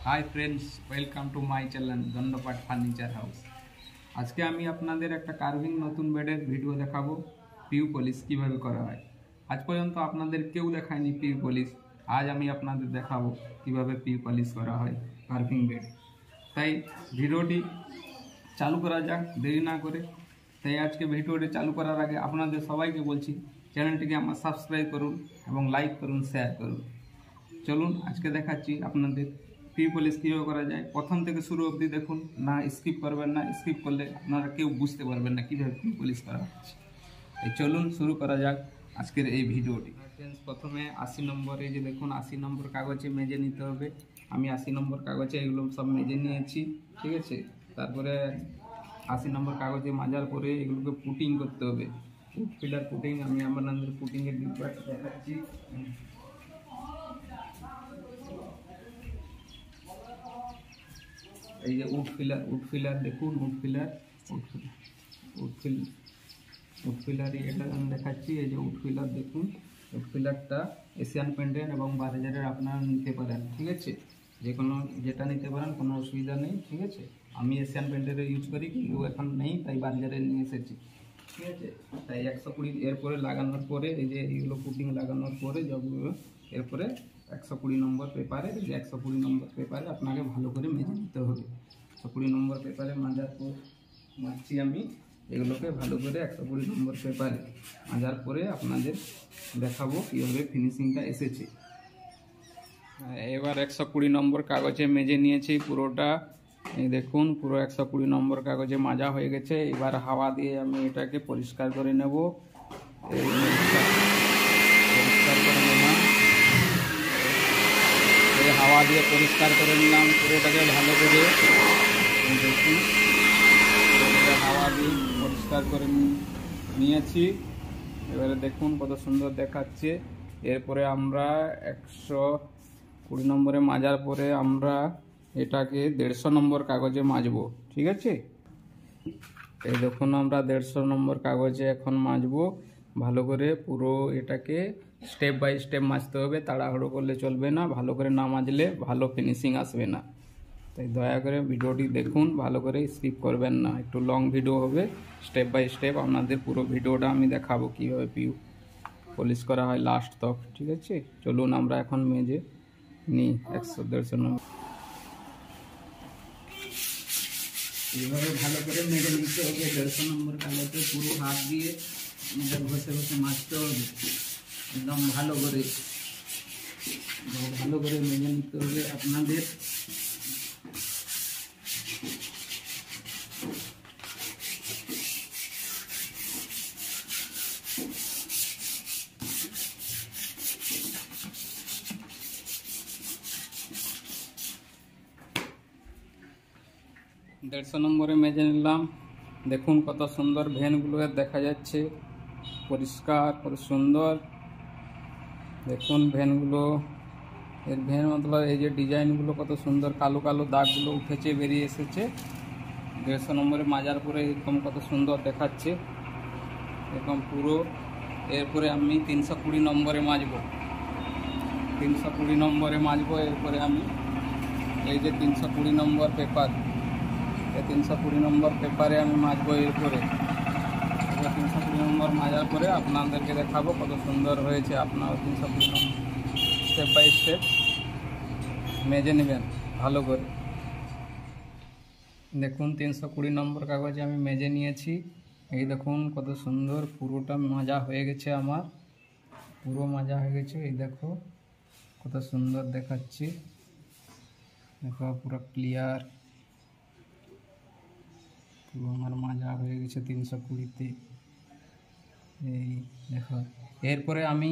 High friends, welcome to my channel Dandapat furniture house. আজকে আমি আপনাদের একটা কার্ভিং নতুন বেডের ভিডিও দেখাবো। পিউ পলিশ কীভাবে করা হয়। আজ পর্যন্ত আপনাদের কেউ দেখায়নি পিউ পলিশ। আজ আমি আপনাদের দেখাবো কিভাবে পিউ পলিশ করা হয় কার্ভিং বেড। তাই ভিডিওটি চালু করা যাক দেরি না করে। তাই আজকে ভিডিওটি চালু করার আগে আপনাদের সবাইকে বলছি, চ্যানেলটিকে আমার সাবস্ক্রাইব করুন এবং লাইক করুন, শেয়ার করুন। চলুন আজকে দেখাচ্ছি আপনাদের পিউ পলিশ কীভাবে করা যায়। প্রথম থেকে শুরু অবধি দেখুন, না স্কিপ করবেন না। স্কিপ করলে আপনারা কেউ বুঝতে পারবেন না কীভাবে পিউ পলিশ করা হচ্ছে। এই চলুন শুরু করা যাক আজকের এই ভিডিওটি। ফ্রেন্ডস, প্রথমে 80 নম্বরে যে দেখুন 80 নম্বর কাগজে মেজে নিতে হবে। আমি 80 নম্বর কাগজে এগুলো সব মেজে নিয়েছি, ঠিক আছে। তারপরে 80 নম্বর কাগজে মাজার পরে এগুলোকে পুটিং করতে হবে। ফিলার পুটিং আমি আপনাদের পুটিংয়ের ডিব্বাটা দেখাচ্ছি। এই যে উড ফিলার দেখুন, উড ফিলারই এটা আমি দেখাচ্ছি। এই যে উড ফিলার দেখুন, উড ফিলারটা এশিয়ান পেন্টের এবং 12,000-এর আপনারা নিতে পারেন, ঠিক আছে। যে কোনো যেটা নিতে পারেন, কোনো অসুবিধা নেই, ঠিক আছে। আমি এশিয়ান পেন্টের ইউজ করি, কিন্তু এখন নেই, তাই 12,000-এর নিয়ে এসেছি, ঠিক আছে। তাই 120 এরপরে লাগানোর পরে এই যে এইগুলো পুটিং লাগানোর পরে যতগুলো এরপরে 120 নম্বর পেপারে, যে 120 নম্বর পেপারে আপনাকে ভালো করে মেজে নিতে হবে। 120 নম্বর পেপারে মারছি আমি এগুলোকে ভালো করে। 120 নম্বর পেপারে মাজার পরে আপনাদের দেখাবো কীভাবে ফিনিশিংটা এসেছে। এবার 120 নম্বর কাগজে মেজে নিয়েছি পুরোটা। এই দেখুন পুরো 120 নম্বর কাগজে মাজা হয়ে গেছে। এবার হাওয়া দিয়ে আমি এটাকে পরিষ্কার করে নেব। পরিষ্কার করে নিলাম, এই হাওয়া দিয়ে পরিষ্কার করে নিলাম পুরোটাকে ভালো করে। দেখুন হাওয়া দিয়ে পরিষ্কার করে নিয়েছি। এবারে দেখুন কত সুন্দর দেখাচ্ছে। এরপরে আমরা 120 নম্বরে মাজার পরে আমরা এটাকে 150 নম্বর কাগজে মাজবো, ঠিক আছে। এই দেখুন আমরা 150 নম্বর কাগজে এখন মাজবো ভালো করে। পুরো এটাকে স্টেপ বাই স্টেপ মাজতে হবে, তাড়াহুড়ো করলে চলবে না। ভালো করে না মাজলে ভালো ফিনিশিং আসবে না। তাই দয়া করে ভিডিওটি দেখুন, ভালো করে স্কিপ করবেন না। একটু লং ভিডিও হবে, স্টেপ বাই স্টেপ আপনাদের পুরো ভিডিওটা আমি দেখাবো কীভাবে পিউ পলিশ করা হয় লাস্ট তক, ঠিক আছে। চলুন আমরা এখন মেজে নিই 100-150 নম্বর। এইভাবে ভালো করে মেজে নিতে হবে 150 নম্বর কাগজে। পুরো হাত দিয়ে ঘষে ঘষে মাজতে হবে একদম ভালো করে মেজে নিতে হবে আপনাদের। দেড়শো নম্বরে মেজে নিলাম। দেখুন কত সুন্দর ভেনগুলো দেখা যাচ্ছে, পরিষ্কার কত সুন্দর। দেখুন ভেনগুলো, এর ভেন মতলব এই যে ডিজাইনগুলো কত সুন্দর, কালো কালো দাগগুলো উঠেছে, বেরিয়ে এসেছে 150 নম্বরে মাজার পরে। এরকম কত সুন্দর দেখাচ্ছে এরকম পুরো। এরপরে আমি 320 নম্বরে মাজবো। 320 নম্বরে মাজবো। এরপরে আমি এই যে 320 নম্বর পেপার, 320 নম্বর পেপারে আমি মাজবো। এরপরে 320 নম্বর মাজার পরে আপনাদেরকে দেখাবো কত সুন্দর হয়েছে। আপনারা 320 নম্বর স্টেপ বাই স্টেপ মেজে নেবেন ভালো করে। দেখুন 320 নম্বর কাগজে আমি মেজে নিয়েছি। এই দেখুন কত সুন্দর পুরোটা মাজা হয়ে গেছে আমার, পুরো মাজা হয়ে গেছে। এই দেখো কত সুন্দর দেখাচ্ছে, দেখো পুরো ক্লিয়ার, পুরো আমার মাজা হয়ে গেছে 320-তে। এই দেখো এরপরে আমি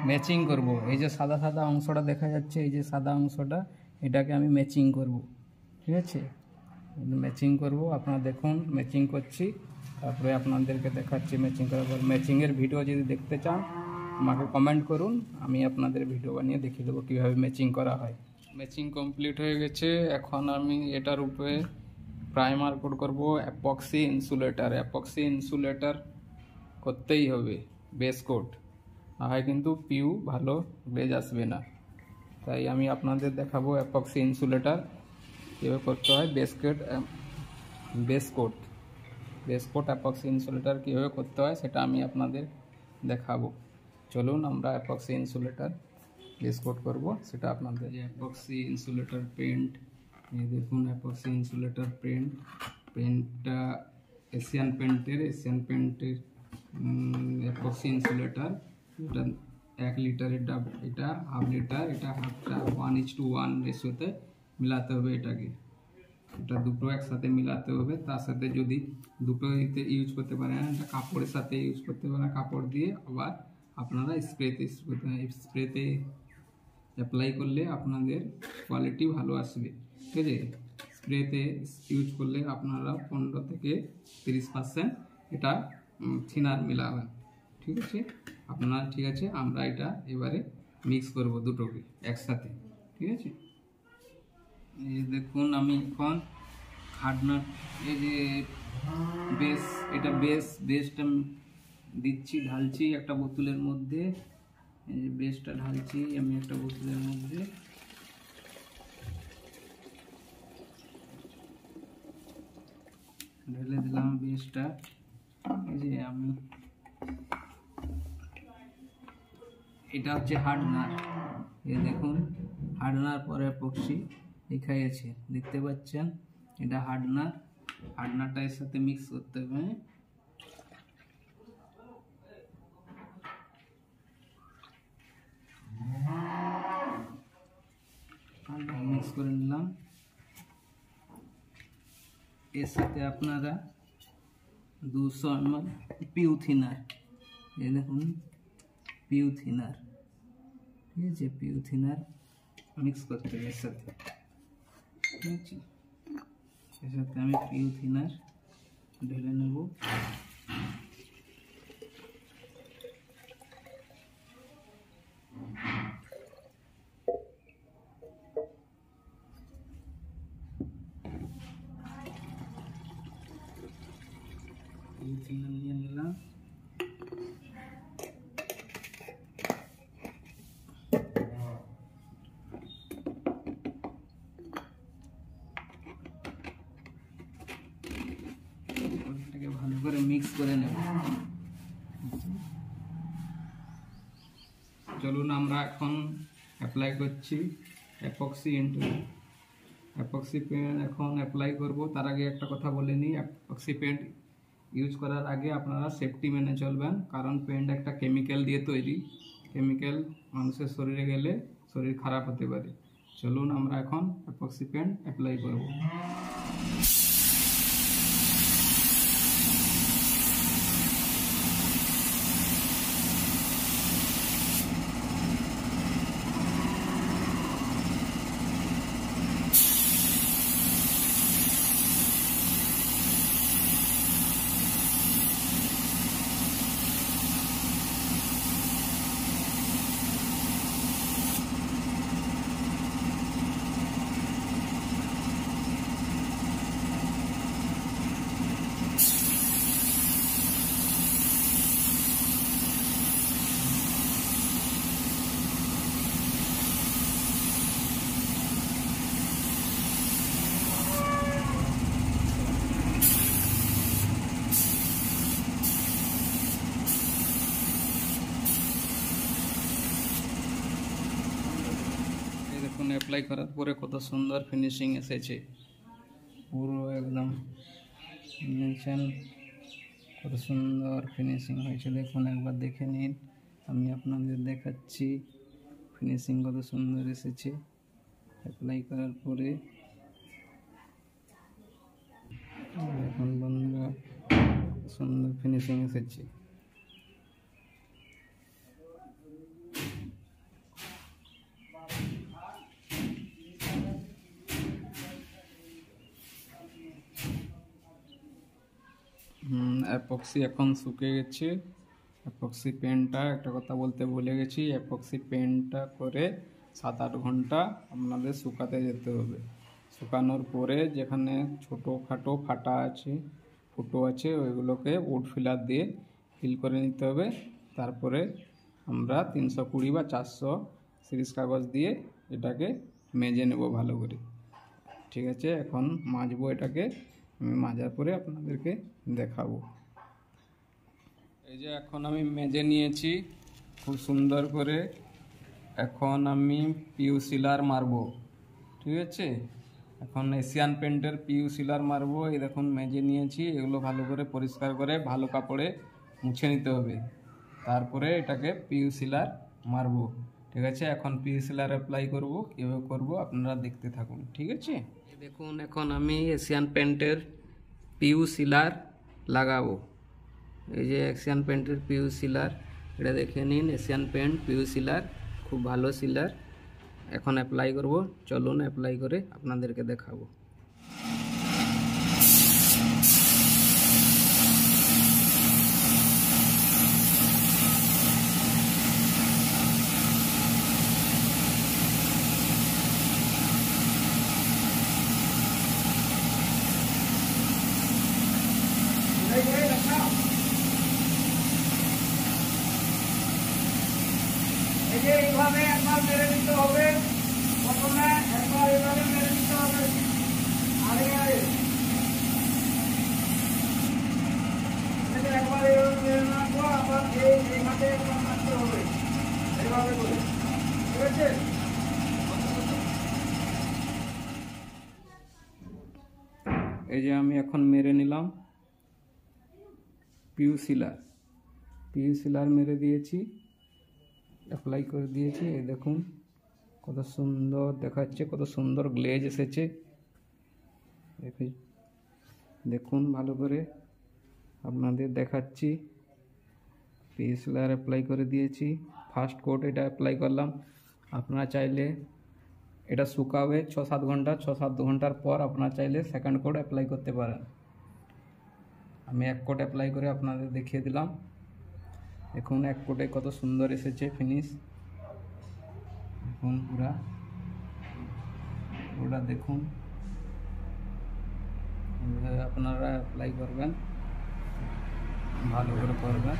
ম্যাচিং করব। এই যে সাদা সাদা অংশটা দেখা যাচ্ছে, এই যে সাদা অংশটা, এটাকে আমি ম্যাচিং করব, ঠিক আছে। ম্যাচিং করব, আপনারা দেখুন ম্যাচিং করছি। তারপরে আপনাদেরকে দেখাচ্ছি ম্যাচিং করার পর। ম্যাচিংয়ের ভিডিও যদি দেখতে চান আমাকে কমেন্ট করুন, আমি আপনাদের ভিডিও বানিয়ে দেখিয়ে দেবো কীভাবে ম্যাচিং করা হয়। ম্যাচিং কমপ্লিট হয়ে গেছে। এখন আমি এটার উপরে প্রাইমার কোট করব অ্যাপক্সি ইনসুলেটার। অ্যাপক্সি ইনসুলেটার করতেই হবে, বেস কোট, না হয় কিন্তু পিউ ভালো গ্লেজ আসবে না। তাই আমি আপনাদের দেখাবো অ্যাপক্সি ইনসুলেটর কীভাবে করতে হয়। বেস কোট অ্যাপক্সি ইনসুলেটর কীভাবে করতে হয় সেটা আমি আপনাদের দেখাবো। চলুন আমরা অ্যাপক্সি ইনসুলেটর বেস কোট করবো সেটা আপনাদের। অ্যাপক্সি ইনসুলেটর পেন্ট, এই দেখুন অ্যাপক্সি ইনসুলেটর পেন্টটা এশিয়ান পেন্টের অ্যাপক্সি ইনসুলেটর। এটা 1 লিটারের ডাব, এটা হাফ লিটার, এটা হাফটা 1:1 রেশিওতে মিলাতে হবে। এটা দুটো একসাথে মিলাতে হবে। তার সাথে যদি দুটো ইউজ করতে পারেন, এটা কাপড়ের সাথে ইউজ করতে পারেন, কাপড় দিয়ে আবার আপনারা স্প্রেতে অ্যাপ্লাই করলে আপনাদের কোয়ালিটি ভালো আসবে। ঠিক আছে, স্প্রেতে ইউজ করলে আপনারা 15 থেকে 30% এটা থিনার মিলাবেন। ঠিক আছে ঠিক আছে, আমরা এটা এবারে মিক্স করব দুটোকে একসাথে। ঠিক আছে, এই দেখুন আমি এখন হার্ডনাট, এই যে বেসটা দিচ্ছি, ঢালছি একটা বোতলের মধ্যে। এই যে বেসটা ঢালছি আমি একটা বোতলের মধ্যে। ঢেলে দিলাম বেসটা। এই যে আমি, এটা হচ্ছে হার্ডনার। এই দেখুন হার্ডনার পরে অ্যাপক্সি লেখাই আছে, দেখতে পাচ্ছেন। এটা হার্ডনারটা এর সাথে মিক্স করতে হবে। মিক্স করে নিলাম। এর সাথে আপনারা 200 ml পিউ থিনার, এই দেখুন পিউ থিনার, ঠিক আছে, পিউ থিনার মিক্স করতে হবে এর সাথে। ঠিক আছে, এর সাথে আমি পিউ থিনার ঢেলে নেব। পিউ থিনার নিয়ে নিলাম। ভালো করে মিক্স করে নেব। চলুন আমরা এখন অ্যাপ্লাই করছি অ্যাপক্সি পেন্ট এখন অ্যাপ্লাই করব। তার আগে একটা কথা বলে নিই, অ্যাপক্সি পেন্ট ইউজ করার আগে আপনারা সেফটি মেনে চলবেন, কারণ পেন্ট একটা কেমিক্যাল দিয়ে তৈরি। কেমিক্যাল মানুষের শরীরে গেলে শরীর খারাপ হতে পারে। চলুন আমরা এখন অ্যাপক্সি পেন্ট অ্যাপ্লাই করব। অ্যাপ্লাই করার পরে কত সুন্দর ফিনিশিং এসেছে, পুরো একদম কত সুন্দর ফিনিশিং হয়েছে। দেখুন একবার দেখে নিন, আমি আপনাদের দেখাচ্ছি ফিনিশিং কত সুন্দর এসেছে অ্যাপ্লাই করার পরে। দেখুন বন্ধুরা সুন্দর ফিনিশিং এসেছে। অ্যাপক্সি এখন শুকিয়ে গেছে। অ্যাপক্সি পেন্টটা একটা কথা বলতে ভুলে গেছি, অ্যাপক্সি পেন্টটা করে 7-8 ঘন্টা আপনাদের শুকাতে যেতে হবে। শুকানোর পরে যেখানে ছোটোখাটো ফুটো আছে ওইগুলোকে উড ফিলার দিয়ে ফিল করে নিতে হবে। তারপরে আমরা 320 বা 400 সিরিজ কাগজ দিয়ে এটাকে মেজে নেব ভালো করে। ঠিক আছে, এখন মাজবো এটাকে। আমি মাজার পরে আপনাদেরকে দেখাবো। এই যে এখন আমি মেজে নিয়েছি খুব সুন্দর করে। এখন আমি পিউ সিলার মারবো। ঠিক আছে, এখন এশিয়ান পেন্টের পিউ সিলার মারবো। এই দেখুন মেজে নিয়েছি, এগুলো ভালো করে পরিষ্কার করে ভালো কাপড়ে মুছে নিতে হবে, তারপরে এটাকে পিউ সিলার মারবো। ঠিক আছে, এখন পিউ সিলার অ্যাপ্লাই করব। কীভাবে করব আপনারা দেখতে থাকুন। ঠিক আছে, দেখুন এখন আমি এশিয়ান পেন্টের পিউ সিলার লাগাবো। এই যে এশিয়ান পেন্টের পিউ সিলার, এটা দেখে নিন। এশিয়ান পেন্ট পিউ সিলার খুব ভালো সিলার। এখন অ্যাপ্লাই করব, চলুন অ্যাপ্লাই করে আপনাদেরকে দেখাবো। এইভাবে একবার মেরে দিতে হবে। প্রথমে একবার এইভাবে মেরে দিতে হবে, একবার এইভাবে মেরে রাখবো, আবার এই হাতে একবার মারতে হবে এইভাবে করে। ঠিক আছে, এই যে আমি এখন মেরে নিলাম পিউ সিলার মেরে দিয়েছি, অ্যাপ্লাই করে দিয়েছি। এই দেখুন কত সুন্দর দেখাচ্ছে, কত সুন্দর গ্লেজ এসেছে। দেখুন ভালো করে আপনাদের দেখাচ্ছি। পিউ সিলার অ্যাপ্লাই করে দিয়েছি, ফার্স্ট কোট এটা অ্যাপ্লাই করলাম। আপনারা চাইলে এটা শুকাবে 6-7 ঘন্টা, 6-7 ঘন্টার পর আপনারা চাইলে সেকেন্ড কোট অ্যাপ্লাই করতে পারেন। আমি এক কোট অ্যাপ্লাই করে আপনাদের দেখিয়ে দিলাম। দেখুন এক কোটে কত সুন্দর এসেছে ফিনিশ। দেখুন পুরা দেখুন, আপনারা অ্যাপ্লাই করবেন, ভালো করে করবেন।